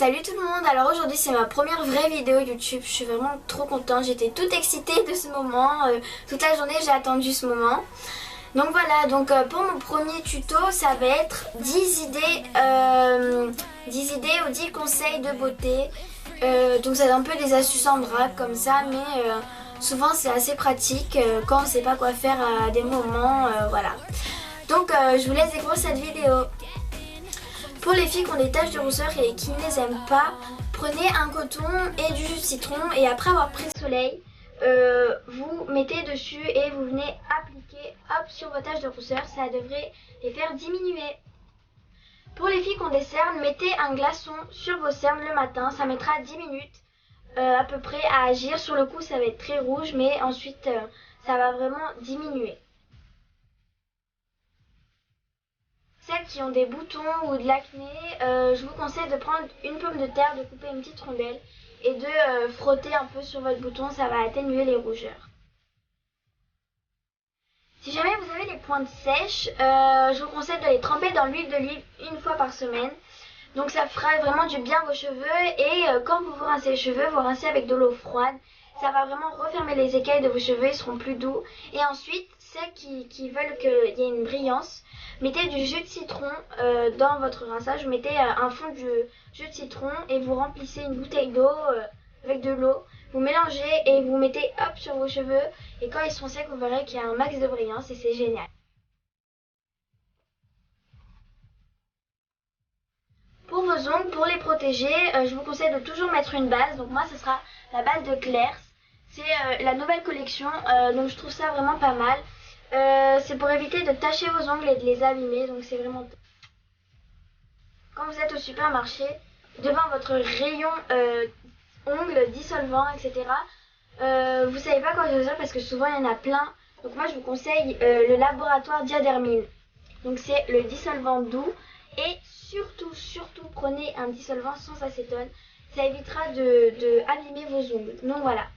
Salut tout le monde, alors aujourd'hui c'est ma première vraie vidéo YouTube, je suis vraiment trop contente, j'étais toute excitée de ce moment, toute la journée j'ai attendu ce moment. Donc voilà, pour mon premier tuto ça va être 10 idées ou 10 conseils de beauté. Donc c'est un peu des astuces en vrac comme ça, mais souvent c'est assez pratique quand on ne sait pas quoi faire à des moments, voilà. Donc je vous laisse découvrir cette vidéo. Pour les filles qui ont des taches de rousseur et qui ne les aiment pas, prenez un coton et du jus de citron et après avoir pris le soleil, vous mettez dessus et vous venez appliquer hop sur vos taches de rousseur, ça devrait les faire diminuer. Pour les filles qui ont des cernes, mettez un glaçon sur vos cernes le matin, ça mettra 10 minutes à peu près à agir. Sur le coup ça va être très rouge mais ensuite ça va vraiment diminuer. Celles qui ont des boutons ou de l'acné, je vous conseille de prendre une pomme de terre, de couper une petite rondelle et de frotter un peu sur votre bouton, ça va atténuer les rougeurs. Si jamais vous avez les pointes sèches, je vous conseille de les tremper dans l'huile d'olive une fois par semaine. Donc ça fera vraiment du bien à vos cheveux et quand vous vous rincez les cheveux, vous rincez avec de l'eau froide. Ça va vraiment refermer les écailles de vos cheveux, ils seront plus doux. Et ensuite, celles qui veulent qu'il y ait une brillance, mettez du jus de citron dans votre rinçage. Vous mettez un fond de jus de citron et vous remplissez une bouteille d'eau avec de l'eau. Vous mélangez et vous mettez hop sur vos cheveux. Et quand ils seront secs, vous verrez qu'il y a un max de brillance et c'est génial. Pour vos ongles, pour les protéger, je vous conseille de toujours mettre une base. Donc moi, ce sera la base de Claire's. C'est la nouvelle collection, donc je trouve ça vraiment pas mal. C'est pour éviter de tacher vos ongles et de les abîmer, donc c'est vraiment top. Quand vous êtes au supermarché, devant votre rayon ongles, dissolvants, etc., vous savez pas quoi choisir parce que souvent il y en a plein. Donc moi je vous conseille le laboratoire Diadermine. Donc c'est le dissolvant doux et surtout prenez un dissolvant sans acétone. Ça évitera de abîmer vos ongles. Donc voilà.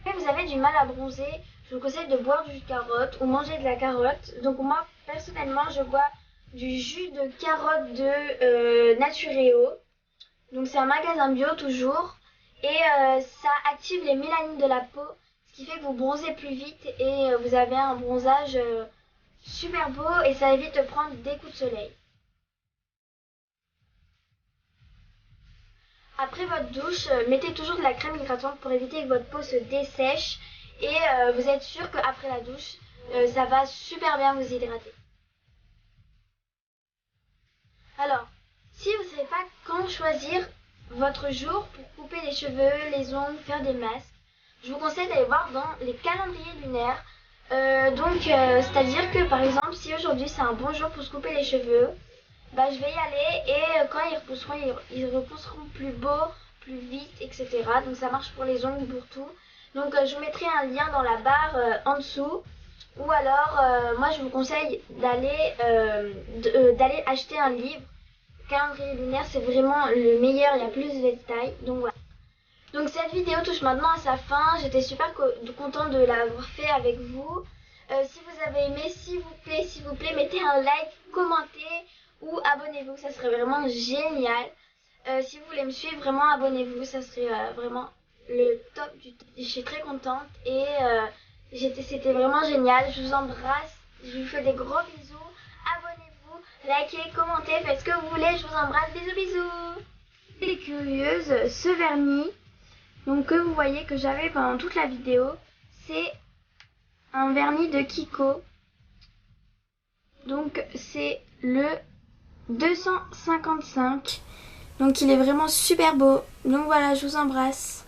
Si vous avez du mal à bronzer, je vous conseille de boire du jus de carotte ou manger de la carotte. Donc moi personnellement je bois du jus de carotte de Natureo. Donc c'est un magasin bio toujours. Et ça active les mélanines de la peau, ce qui fait que vous bronzez plus vite et vous avez un bronzage super beau et ça évite de prendre des coups de soleil. Après votre douche, mettez toujours de la crème hydratante pour éviter que votre peau se dessèche et vous êtes sûr qu'après la douche, ça va super bien vous hydrater. Alors, si vous ne savez pas quand choisir votre jour pour couper les cheveux, les ongles, faire des masques, je vous conseille d'aller voir dans les calendriers lunaires. C'est-à-dire que par exemple, si aujourd'hui c'est un bon jour pour se couper les cheveux, je vais y aller et quand ils repousseront plus beau, plus vite, etc. Donc ça marche pour les ongles, pour tout. Donc je vous mettrai un lien dans la barre en dessous. Ou alors, moi je vous conseille d'aller acheter un livre. Calendrier lunaire, c'est vraiment le meilleur, il y a plus de détails. Donc voilà. Donc cette vidéo touche maintenant à sa fin. J'étais super contente de l'avoir fait avec vous. Si vous avez aimé, s'il vous plaît, mettez un like, commentez ou abonnez-vous, ça serait vraiment génial. Si vous voulez me suivre, vraiment abonnez-vous, ça serait vraiment le top du top. Je suis très contente et c'était vraiment génial. Je vous embrasse, je vous fais des gros bisous. Abonnez-vous, likez, commentez, faites ce que vous voulez. Je vous embrasse, bisous bisous. Les curieuses, ce vernis, donc que vous voyez que j'avais pendant toute la vidéo, c'est un vernis de Kiko. Donc c'est le 255. Donc il est vraiment super beau. Donc voilà, je vous embrasse.